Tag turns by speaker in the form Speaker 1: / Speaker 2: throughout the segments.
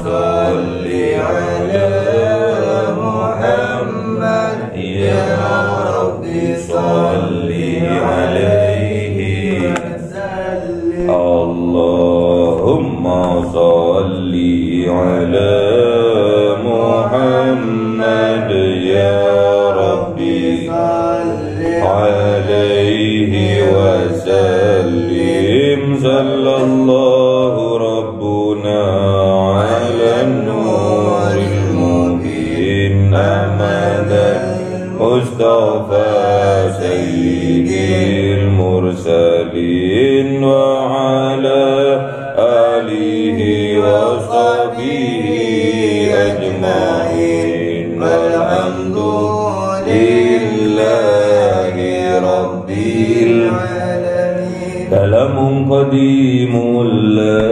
Speaker 1: صل على محمد يا ربي صل عليه وسلم اللهم صل على محمد يا ربي صل عليه وسلم صلى الله ربنا على النور المبين محمد مصطفى سيد المرسلين وعلى آله وصحبه أجمعين والحمد لله رب العالمين كلام قديم لا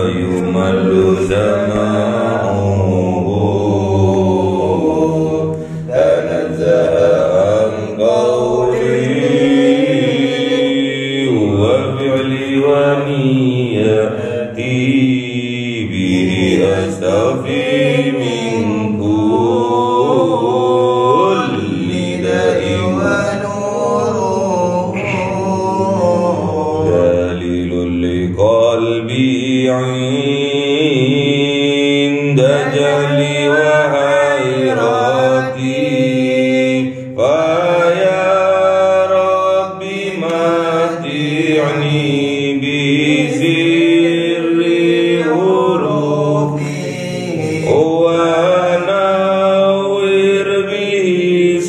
Speaker 1: يمل سماعه تنزه عن قولي وفعلي ونيتي به أستغفي من كل داء ونوره دليل لقلبي عند جهلي وحيرتي فيا ربي متعني بسر حروفي ونور به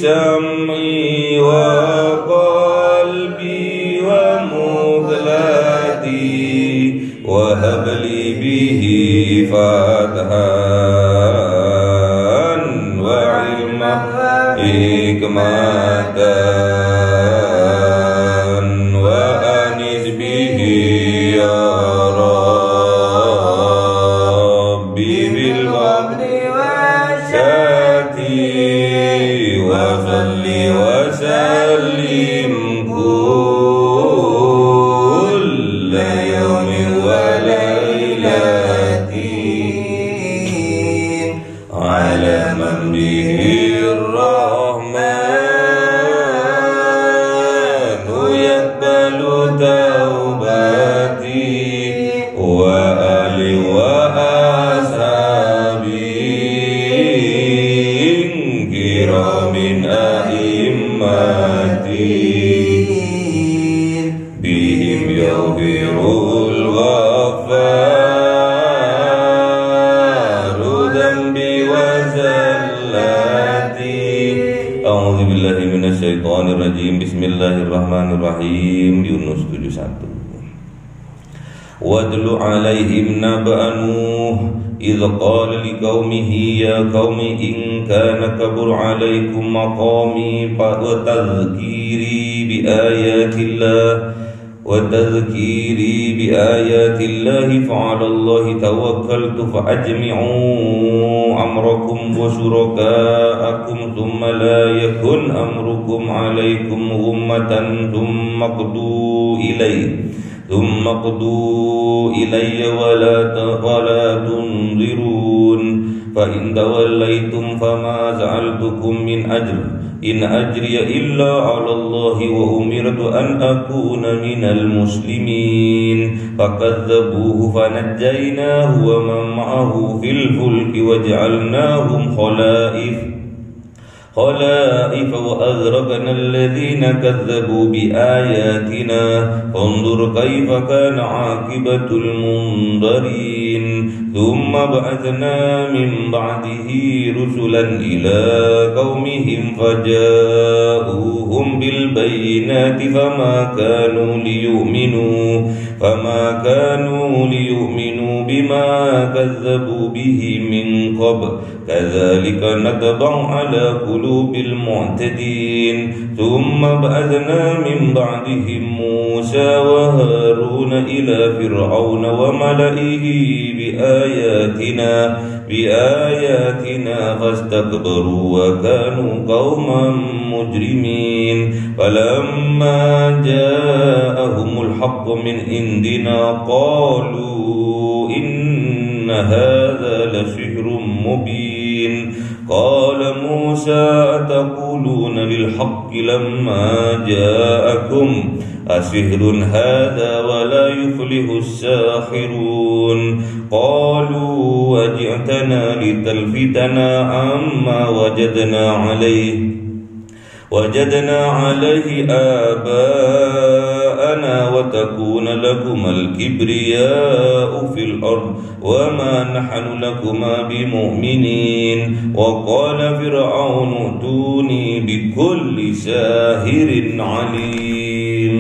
Speaker 1: سمعي وقلبي ومهلتي وهب لي به فتحا وعلما حكمة وأنس به يا ربي بالفضل والشاتي وصل وسلم كل يوم وليلة على من به الرحمن يقبل توبتي وآلي وأصحابي كرام أئمتي بهم يغفر الغفار ذنبي وزلاتي أعوذ بالله من الشيطان الرجيم بسم الله الرحمن الرحيم يونس 71 واتل عليهم نبأ نوح إذ قال لقومه يا قوم إن كان كبر عليكم مقامي وتذكيري بآيات الله فعلى الله توكلت فأجمعوا أمركم وشركاءكم ثم لا يكن أمركم عليكم غمة ثم اقضوا إلي ولا تنظرون فإن توليتم فما جعلتكم من أجر إن أجري إلا على الله وأمرت أن أكون من المسلمين فكذبوه فنجيناه ومن معه في الفلك وجعلناهم خلائف وأغرقنا الذين كذبوا بآياتنا فانظر كيف كان عاقبة المنذرين ثم بعثنا من بعده رسلا إلى قومهم فجاءوهم بالبينات فما كانوا ليؤمنوا بما كذبوا به من قبل كذلك نطبع على قلوب المعتدين ثم بعثنا من بعدهم موسى وهارون إلى فرعون وملئه بآياتنا فاستكبروا وكانوا قوما مجرمين فلما جاءهم الحق من عندنا قالوا إن هذا لسحر مبين. قال موسى أتقولون للحق لما جاءكم أسحر هذا ولا يفلح الساحرون. قالوا أجئتنا لتلفتنا عما وجدنا عليه آباءنا وتكون لكما الكبرياء في الأرض وما نحن لكما بمؤمنين. وقال فرعون ائتوني بكل ساحر عليم.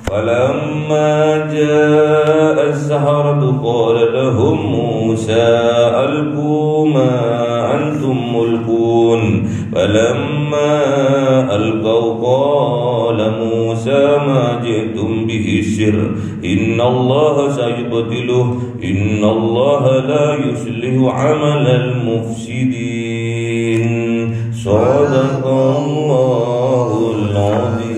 Speaker 1: فلما جاء السحرة قال لهم موسى ألقوا ما أنتم ملقون. فلما ألقوا قال موسى ما جئتم به السحر إن الله سيبطله إن الله لا يصلح عمل المفسدين. صدق الله العظيم.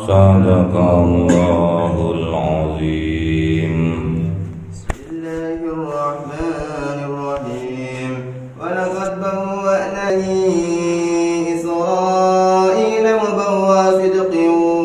Speaker 1: صدق الله العظيم.
Speaker 2: بسم الله الرحمن الرحيم. ولقد بوأنا إسرائيل مبوأ صدق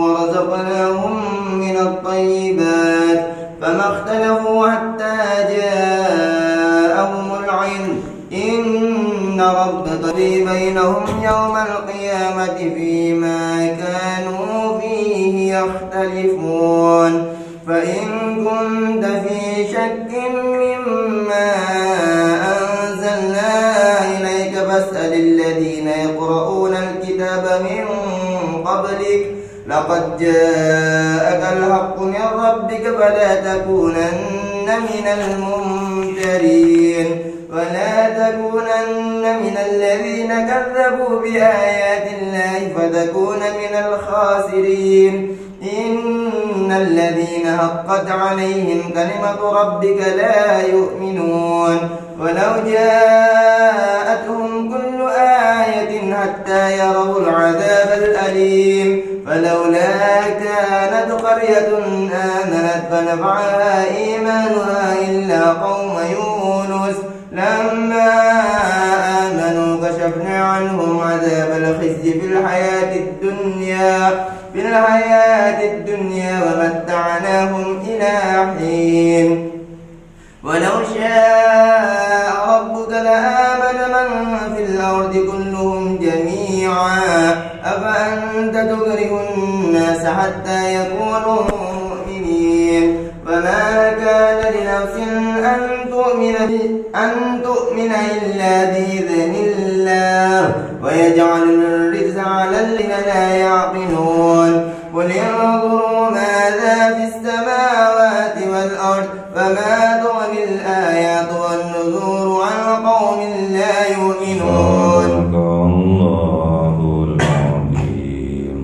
Speaker 2: ورزقناهم من الطيبات فما اختلفوا حتى جاءهم العلم إن ربك بينهم يوم القيامة فيما كانوا فيه يختلفون. فإن كنت في شك مما أنزلنا إليك فاسأل الذين يقرؤون الكتاب من قبلك لقد جاءك الحق من ربك فلا تكونن من الممترين ولا تكونن من الذين كذبوا بآيات الله فتكون من الخاسرين. إن الذين حقت عليهم كلمة ربك لا يؤمنون ولو جاءتهم كل آية حتى يروا العذاب الأليم فلولا كانت قرية آمنت فنفعها إيمانها إلا قوم يونس لما آمنوا كشفنا عنهم عذاب الخزي في الحياة الدنيا ومتعناهم إلى حين ولو شاء ربك لآمن من في الأرض كلهم جميعا أفأنت تكره الناس حتى يكونوا مؤمنين فما كان لنفس أن تؤمن إلا بإذن الله ويجعل الرجس على الذين لا يعقلون قل انظروا ماذا في السماوات والأرض فما تغني الآيات والنذور عن قوم لا يؤمنون.
Speaker 1: Sadaqallahul Azim.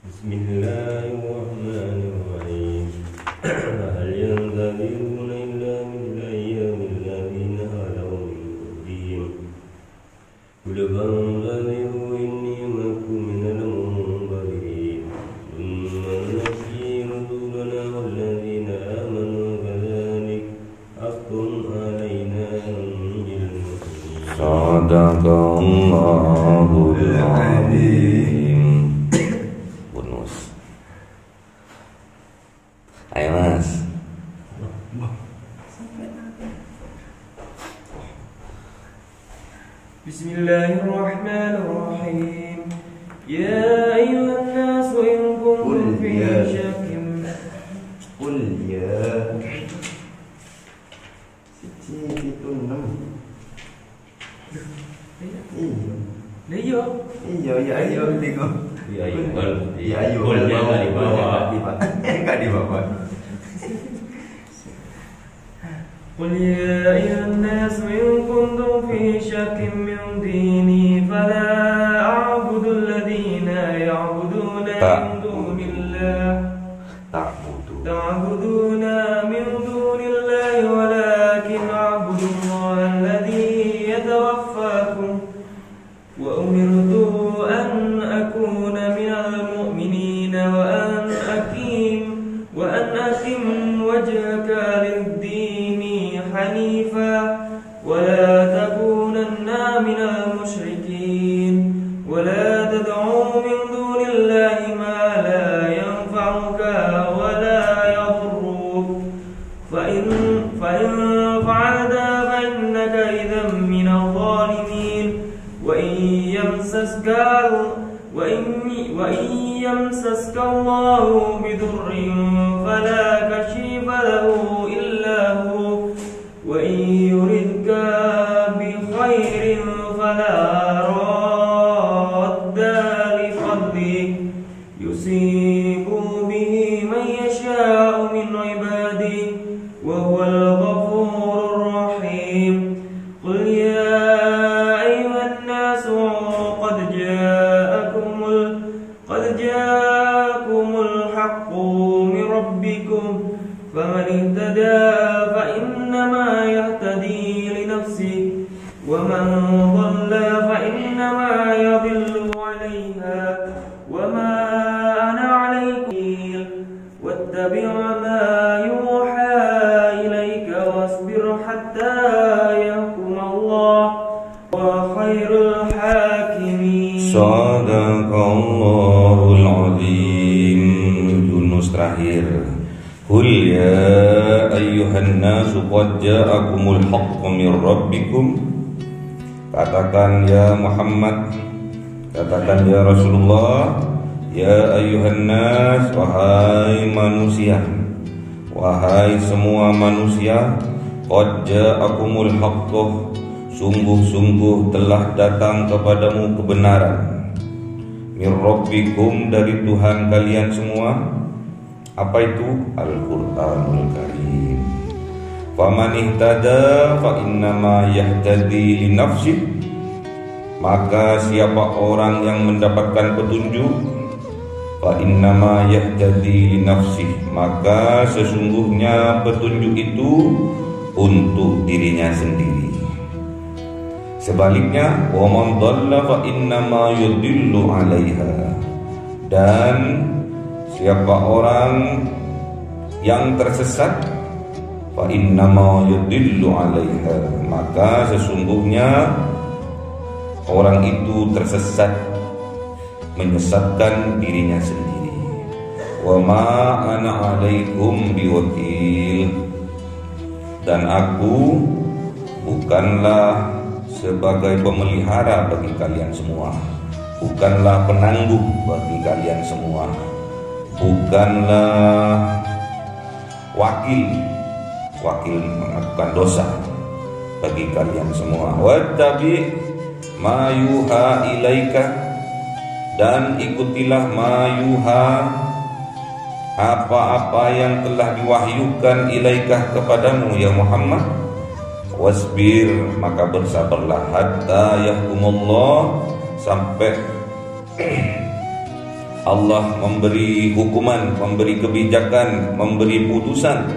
Speaker 3: Bismillahirrahmanirrahim. Hal yanzuruna illa min ayyamil ladina khalaw min qablihim. Qul fanzuru inni ma'akum minal munzirin. Thumma nunajji rusulana walladhina amanu kadhalik haqqun alaina nunjil mu'minin.
Speaker 1: Sadaqallahul Azim. Bonus. Ayo Mas.
Speaker 4: Bismillahirrahmanirrahim. Ya ayyuhan nas in kuntum fi syakkin.
Speaker 2: Qul ya. Siji pitu enem. Iya tiga. Iya enggak di bawah.
Speaker 4: قل يا أيها الناس إن كنتم في شك من ديني فلا أعبد الذين يعبدون من دون الله تعبدون من دون الله ولكن أعبد الله الذي يتوفاكم وأمرت أن أكون من المؤمنين وأن أقم وجهك للدين حنيفا ولا تكونن من المشركين ولا تدعوا من دون الله ما لا ينفعك ولا يضرك فإن فعلت فإنك إذا من الظالمين وإن يمسسك الله بضر فلا كشف له إلا هو وإن يردك بخير فلا راد لفضله يصيب به من يشاء من عباده وهو الغفور الرحيم. قل يا أيها الناس قد جاءكم الحق من ربكم فمن اهتدى فإنما يهتدي لنفسه ومن ضل فإنما يضل عليها وما أنا عليكم واتبع ما يوحى إليك واصبر حتى يحكم الله وخير الحاكمين.
Speaker 1: Sadaqallahul Azim. Yunus terakhir. Qul ya ayyuhan nasu qad ja'akumul haqqu min rabbikum. Katakan ya Muhammad, katakan ya Rasulullah, ya ayyuhan nas, wahai manusia, wahai semua manusia, qad ja'akumul haqqu, sungguh-sungguh telah datang kepadamu kebenaran, min rabbikum, dari Tuhan kalian semua. Apa itu? Al-Qur'anul Karim. Faman ihtada fa innama yahtadi li nafsih, maka siapa orang yang mendapatkan petunjuk, fa innama yahtadi li nafsih, maka sesungguhnya petunjuk itu untuk dirinya sendiri. Sebaliknya, wa man dhalla fa innama yudillu 'alaiha. Dan siapa orang yang tersesat, fa innama yudillu 'alaiha, maka sesungguhnya orang itu tersesat, menyesatkan dirinya sendiri. Wa ma ana 'alaikum biwakil, dan aku bukanlah sebagai pemelihara bagi kalian semua, bukanlah penangguh bagi kalian semua, bukanlah wakil melakukan dosa bagi kalian semua. Wattabi ma yuha ilaika, dan ikutilah ma yuha, apa-apa yang telah diwahyukan ilaikah kepadamu ya Muhammad. Wasbir, maka bersabarlah, hatta yahkumullah, sampai Allah memberi hukuman, memberi kebijakan, memberi putusan.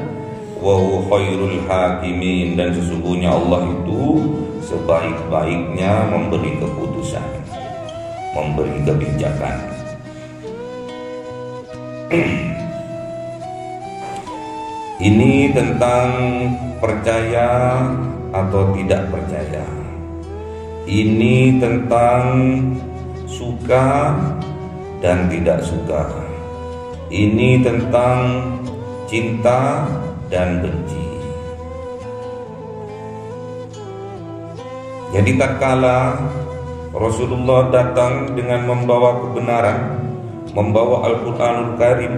Speaker 1: Wa huwa khairul hakimin, dan sesungguhnya Allah itu sebaik-baiknya memberi keputusan, memberi kebijakan. Ini tentang percaya atau tidak percaya. Ini tentang suka dan tidak suka. Ini tentang cinta dan benci. Jadi tatkala Rasulullah datang dengan membawa kebenaran, membawa Al-Quranul Karim,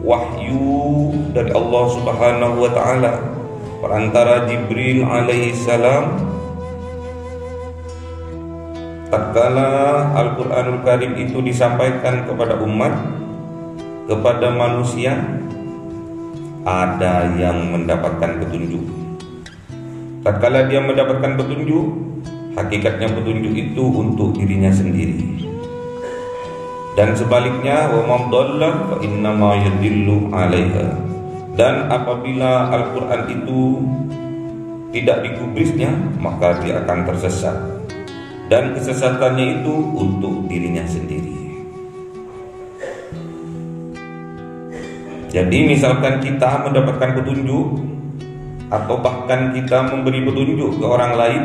Speaker 1: wahyu dari Allah Subhanahu wa ta'ala perantara Jibril alaihi salam, tatkala Al-Quranul Karim itu disampaikan kepada umat, kepada manusia, ada yang mendapatkan petunjuk. Tatkala dia mendapatkan petunjuk, hakikatnya petunjuk itu untuk dirinya sendiri. Dan sebaliknya, wa man dhalla fa innama yadillu 'alaiha. Dan apabila Al-Quran itu tidak digubrisnya, maka dia akan tersesat. Dan kesesatannya itu untuk dirinya sendiri. Jadi misalkan kita mendapatkan petunjuk, atau bahkan kita memberi petunjuk ke orang lain,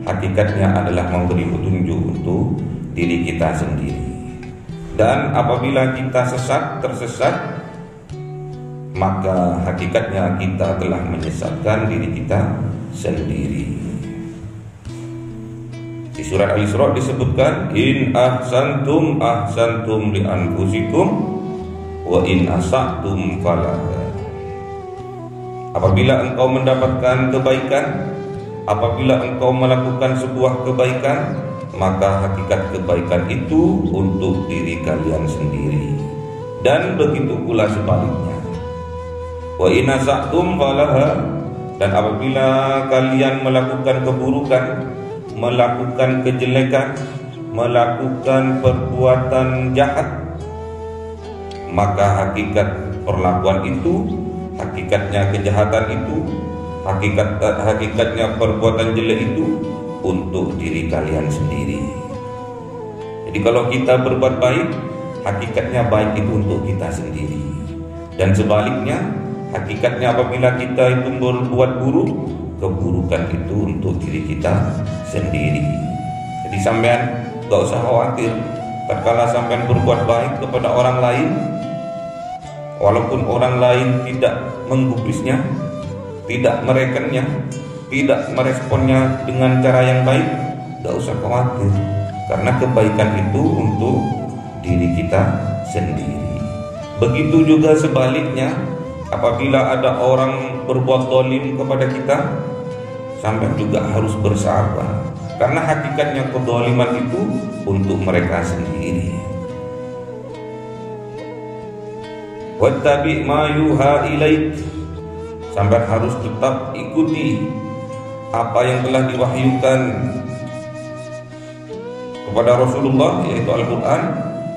Speaker 1: hakikatnya adalah memberi petunjuk untuk diri kita sendiri. Dan apabila kita tersesat, maka hakikatnya kita telah menyesatkan diri kita sendiri. Di surat Al-Isra disebutkan, in ahsantum ahsantum li anfusikum wa in asa'tum falaha. Apabila engkau mendapatkan kebaikan, apabila engkau melakukan sebuah kebaikan, maka hakikat kebaikan itu untuk diri kalian sendiri. Dan begitu pula sebaliknya. Wa in asa'tum falaha, dan apabila kalian melakukan keburukan, melakukan kejelekan, melakukan perbuatan jahat, maka hakikat perlakuan itu, hakikatnya kejahatan itu, hakikatnya perbuatan jelek itu untuk diri kalian sendiri. Jadi kalau kita berbuat baik, hakikatnya baik itu untuk kita sendiri. Dan sebaliknya, hakikatnya apabila kita itu berbuat buruk, keburukan itu untuk diri kita sendiri. Jadi sampean gak usah khawatir tatkala sampean berbuat baik kepada orang lain, walaupun orang lain tidak menggubrisnya, tidak merekennya, tidak meresponnya dengan cara yang baik, gak usah khawatir, karena kebaikan itu untuk diri kita sendiri. Begitu juga sebaliknya, apabila ada orang berbuat zalim kepada kita, sampai juga harus bersabar, karena hakikatnya kezaliman itu untuk mereka sendiri. Wattabi ma yuha ilaik, sampai harus tetap ikuti apa yang telah diwahyukan kepada Rasulullah, yaitu Al-Quran.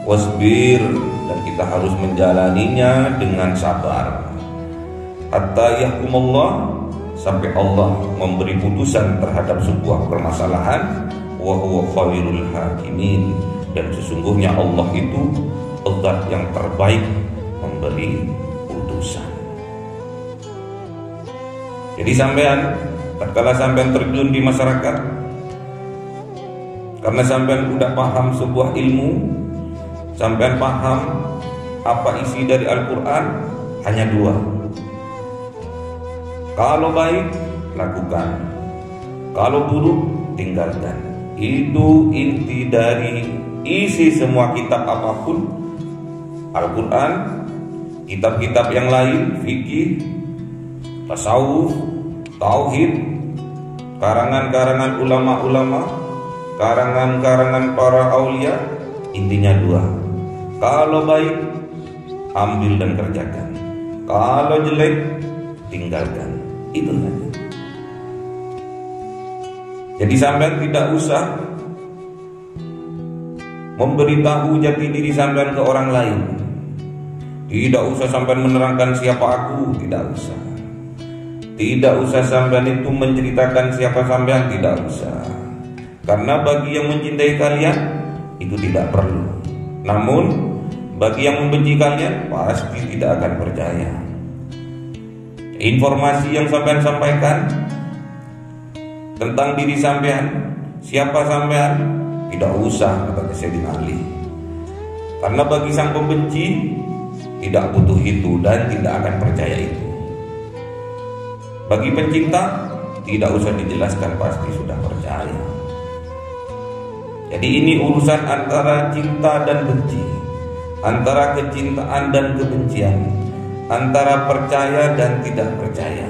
Speaker 1: Wasbir, dan kita harus menjalaninya dengan sabar. Hatta yahkumullah, sampai Allah memberi putusan terhadap sebuah permasalahan. Wa huwa khairul hakimin, dan sesungguhnya Allah itu Allah yang terbaik memberi putusan. Jadi sampean tatkala sampean terjun di masyarakat, karena sampean udah paham sebuah ilmu, sampean paham apa isi dari Al-Quran, hanya dua. Kalau baik, lakukan. Kalau buruk, tinggalkan. Itu inti dari isi semua kitab apapun, Al-Quran, kitab-kitab yang lain, fikih, tasawuf, tauhid, karangan-karangan ulama-ulama, karangan-karangan para aulia. Intinya dua. Kalau baik, ambil dan kerjakan. Kalau jelek, tinggalkan. Itu saja. Jadi sampean tidak usah memberitahu jati diri sampean ke orang lain. Tidak usah sampean menerangkan siapa aku, tidak usah. Tidak usah sampean itu menceritakan siapa sampean, tidak usah. Karena bagi yang mencintai kalian itu tidak perlu. Namun bagi yang membenci kalian pasti tidak akan percaya. Informasi yang sampean sampaikan tentang diri sampean, siapa sampean, tidak usah, kata Sayyidina Ali. Karena bagi sang pembenci tidak butuh itu dan tidak akan percaya itu. Bagi pencinta tidak usah dijelaskan, pasti sudah percaya. Jadi ini urusan antara cinta dan benci, antara kecintaan dan kebencian, antara percaya dan tidak percaya,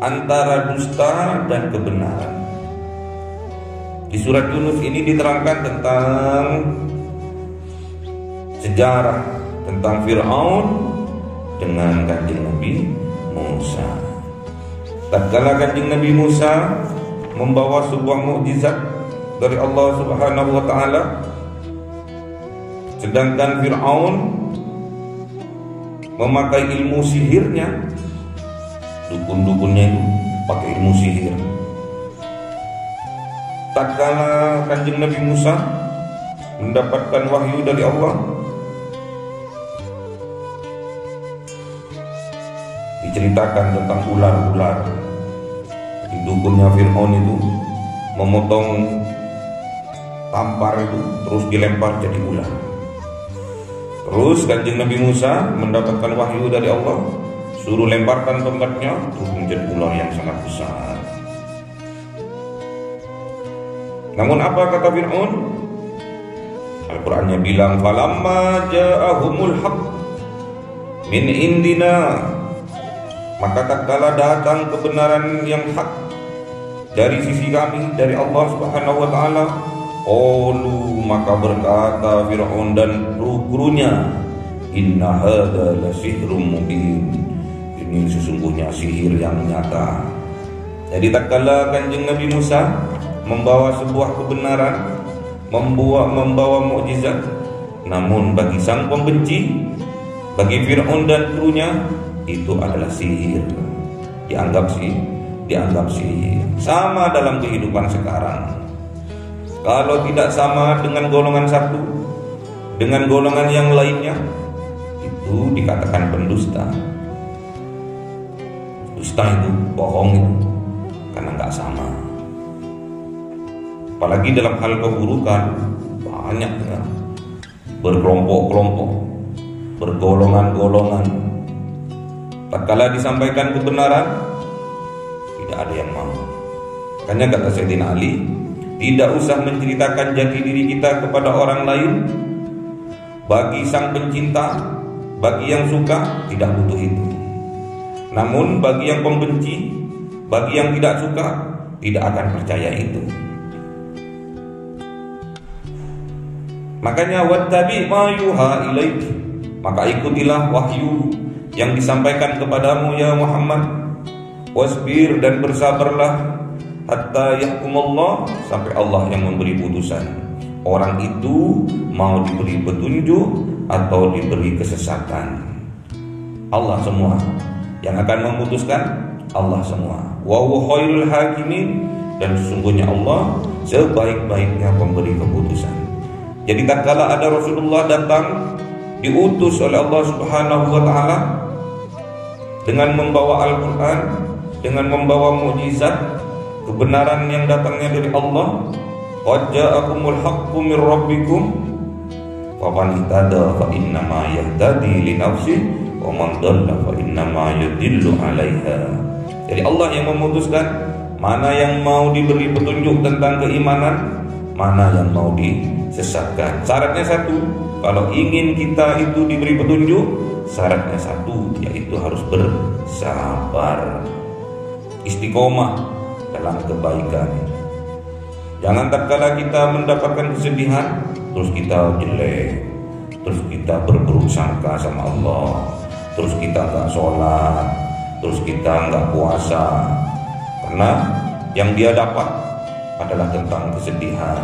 Speaker 1: antara dusta dan kebenaran. Di surat Yunus ini diterangkan tentang sejarah tentang Fir'aun dengan kanjeng Nabi Musa. Tatkala kanjeng Nabi Musa membawa sebuah mukjizat dari Allah Subhanahu wa taala, sedangkan Fir'aun memakai ilmu sihirnya, dukun-dukunnya itu pakai ilmu sihir. Tatkala kanjeng Nabi Musa mendapatkan wahyu dari Allah, diceritakan tentang ular-ular. Di dukunnya Fir'aun itu memotong tampar itu terus dilempar jadi ular. Terus kanjeng Nabi Musa mendapatkan wahyu dari Allah, suruh lemparkan tempatnya, terus menjadi ular yang sangat besar. Namun apa kata Fir'aun? Al-Qur'annya bilang, falamma ja'ahumul haqq min indina, maka tatkala datang kebenaran yang hak dari sisi kami, dari Allah Subhanahu wa taala, maka berkata Fir'aun dan kru-krunya, inna hadza la sihrun mubin, ini sesungguhnya sihir yang nyata. Jadi tatkala kanjeng Nabi Musa membawa sebuah kebenaran, membawa mukjizat, namun bagi sang pembenci, bagi Fir'aun dan krunya, itu adalah sihir. Dianggap sihir. Sama dalam kehidupan sekarang. Kalau tidak sama dengan golongan satu, dengan golongan yang lainnya, itu dikatakan pendusta. Dusta itu bohong itu, karena nggak sama. Apalagi dalam hal keburukan banyak ya, berkelompok-kelompok, bergolongan-golongan. Tatkala disampaikan kebenaran, tidak ada yang mau. Makanya kata Sayyidina Ali, tidak usah menceritakan jati diri kita kepada orang lain. Bagi sang pencinta, bagi yang suka, tidak butuh itu. Namun bagi yang pembenci, bagi yang tidak suka, tidak akan percaya itu. Makanya wattabi ma yuha ilaik, maka ikutilah wahyu yang disampaikan kepadamu ya Muhammad. Wasbir, dan bersabarlah, hatta yahkumullah, sampai Allah yang memberi putusan. Orang itu mau diberi petunjuk atau diberi kesesatan, Allah semua yang akan memutuskan. Allah semua. Wa huwa khairul hakimin, dan sesungguhnya Allah sebaik-baiknya pemberi keputusan. Jadi tatkala ada Rasulullah datang diutus oleh Allah Subhanahu wa taala dengan membawa Al-Qur'an, dengan membawa mukjizat, kebenaran yang datangnya dari Allah, qad ja'akumul haqqu mir rabbikum faman ihtada fa innama yahtadi li nafsihi wa man dhalla fa innama yadhillu 'alaiha. Jadi Allah yang memutuskan mana yang mau diberi petunjuk tentang keimanan, mana yang mau disesatkan. Syaratnya satu, kalau ingin kita itu diberi petunjuk, syaratnya satu, yaitu harus bersabar, istiqomah dalam kebaikan. Jangan tatkala kita mendapatkan kesedihan terus kita jelek, terus kita berburuk sangka sama Allah, terus kita nggak sholat, terus kita nggak puasa, karena yang dia dapat adalah tentang kesedihan.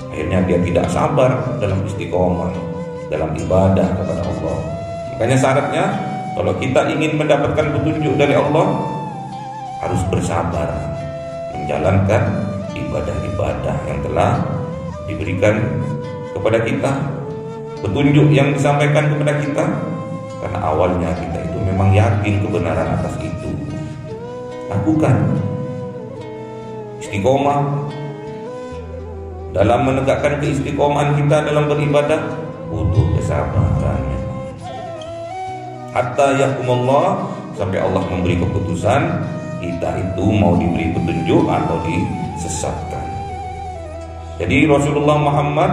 Speaker 1: Akhirnya dia tidak sabar dalam istiqomah, dalam ibadah kepada Allah. Makanya syaratnya kalau kita ingin mendapatkan petunjuk dari Allah, harus bersabar menjalankan ibadah-ibadah yang telah diberikan kepada kita, petunjuk yang disampaikan kepada kita, karena awalnya kita itu memang yakin kebenaran atas itu. Lakukan istiqomah. Dalam menegakkan keistiqomahan kita dalam beribadah butuh kesabaran. Hatta yahkumullah, sampai Allah memberi keputusan kita itu mau diberi petunjuk atau disesatkan. Jadi Rasulullah Muhammad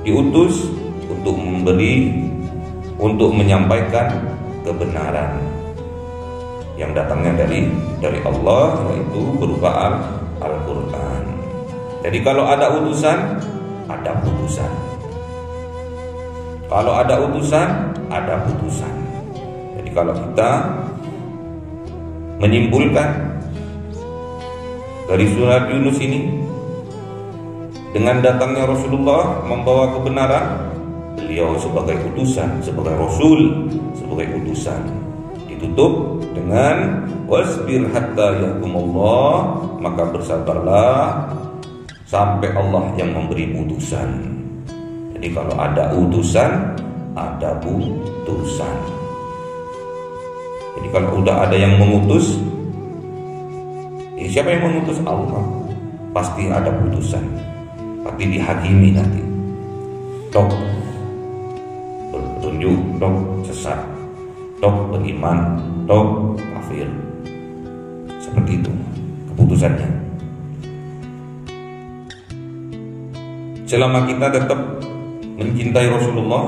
Speaker 1: diutus untuk menyampaikan kebenaran yang datangnya dari Allah, yaitu berupa Al-Qur'an. Jadi kalau ada utusan, ada putusan. Kalau ada utusan, ada putusan. Jadi kalau kita menyimpulkan dari surat Yunus ini, dengan datangnya Rasulullah membawa kebenaran, beliau sebagai utusan, sebagai Rasul, sebagai utusan, ditutup dengan wasbir hatta yahkumullah, maka bersabarlah sampai Allah yang memberi putusan. Jadi kalau ada utusan, ada putusan. Jadi kalau udah ada yang mengutus, siapa yang mengutus? Allah. Pasti ada putusan, pasti dihakimi nanti. Tok berpetunjuk, tok sesat, tok beriman, tok kafir. Seperti itu keputusannya. Selama kita tetap mencintai Rasulullah,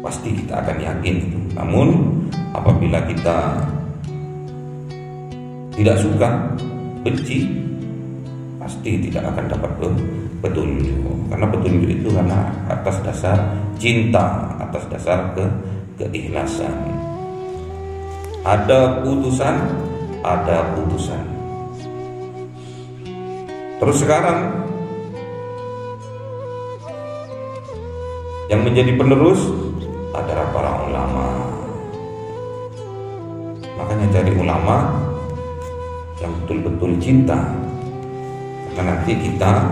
Speaker 1: pasti kita akan yakin itu. Namun apabila kita tidak suka, benci, pasti tidak akan dapat petunjuk. Karena petunjuk itu karena atas dasar cinta, atas dasar keikhlasan. Ada putusan, ada putusan. Terus sekarang yang menjadi penerus adalah para ulama. Makanya cari ulama yang betul-betul cinta, karena nanti kita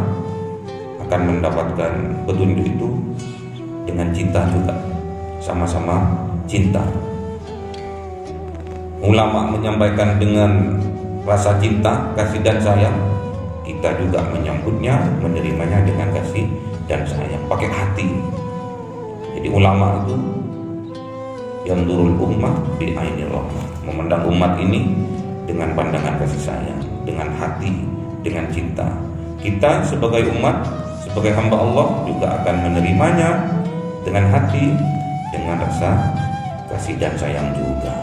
Speaker 1: akan mendapatkan petunjuk itu dengan cinta juga, sama-sama cinta. Ulama menyampaikan dengan rasa cinta, kasih dan sayang, kita juga menyambutnya, menerimanya dengan kasih dan sayang, pakai hati. Jadi ulama itu yang durul ummah bi ainir rahmah, memandang umat ini dengan pandangan kasih sayang, dengan hati, dengan cinta. Kita sebagai umat, sebagai hamba Allah juga akan menerimanya dengan hati, dengan rasa kasih dan sayang juga.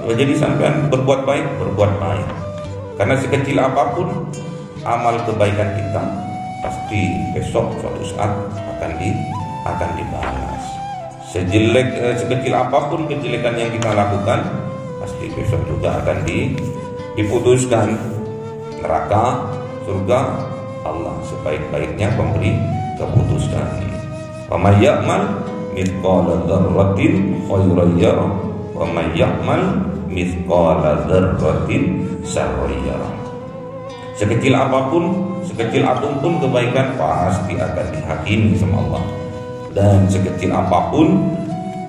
Speaker 1: Jadi sampean berbuat baik, berbuat baik. Karena sekecil apapun amal kebaikan kita, pasti besok suatu saat akan dibalas. Sekecil apapun kejelekan yang kita lakukan, pasti besok juga akan diputuskan. Neraka, surga, Allah sebaik-baiknya pemberi keputusan. Wa may ya'mal mithqala dzarratin khairan yarah wa wa may ya'mal mithqala dzarratin syarran yarah. Sekecil apapun kebaikan pasti akan dihakimi sama Allah. Dan sekecil apapun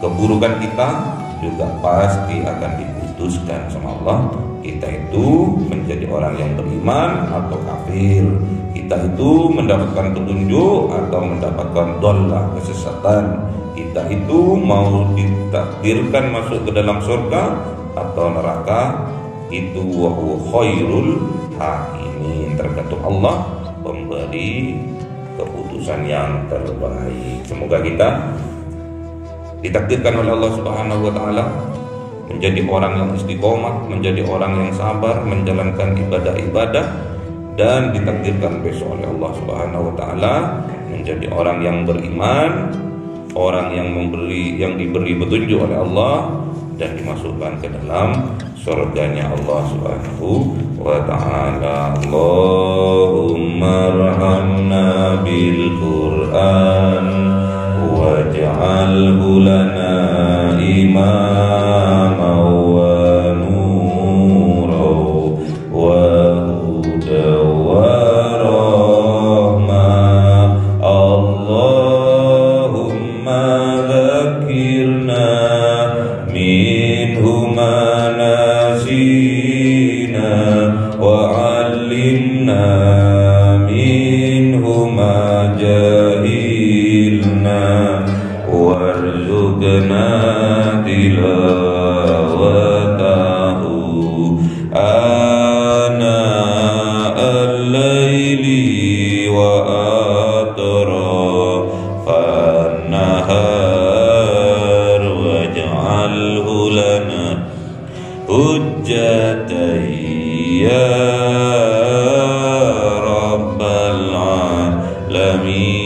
Speaker 1: keburukan kita juga pasti akan diputuskan sama Allah. Kita itu menjadi orang yang beriman atau kafir, kita itu mendapatkan petunjuk atau mendapatkan dhalah, kesesatan, kita itu mau ditakdirkan masuk ke dalam surga atau neraka. Itu wa huwa khairul hakimin, tergantung Allah pemberi keputusan yang terbaik. Semoga kita ditakdirkan oleh Allah Subhanahu wa taala menjadi orang yang istiqomah, menjadi orang yang sabar menjalankan ibadah-ibadah, dan ditakdirkan besok oleh Allah Subhanahu wa taala menjadi orang yang beriman, orang yang diberi petunjuk oleh Allah dan dimasukkan ke dalam surganya Allah Subhanahu wa taala. Allahumma arhamna bil Qur'an waj'alhu lana imama wa nura wa huda wa rahmah. Allahumma dzakirna minhu ma nasina wa 'allimna minhu ma jahilna warzuqna tilawatahu ana al-laili wa atrafan nahar waj'alhu lana hujjatan ya rabbal alamin.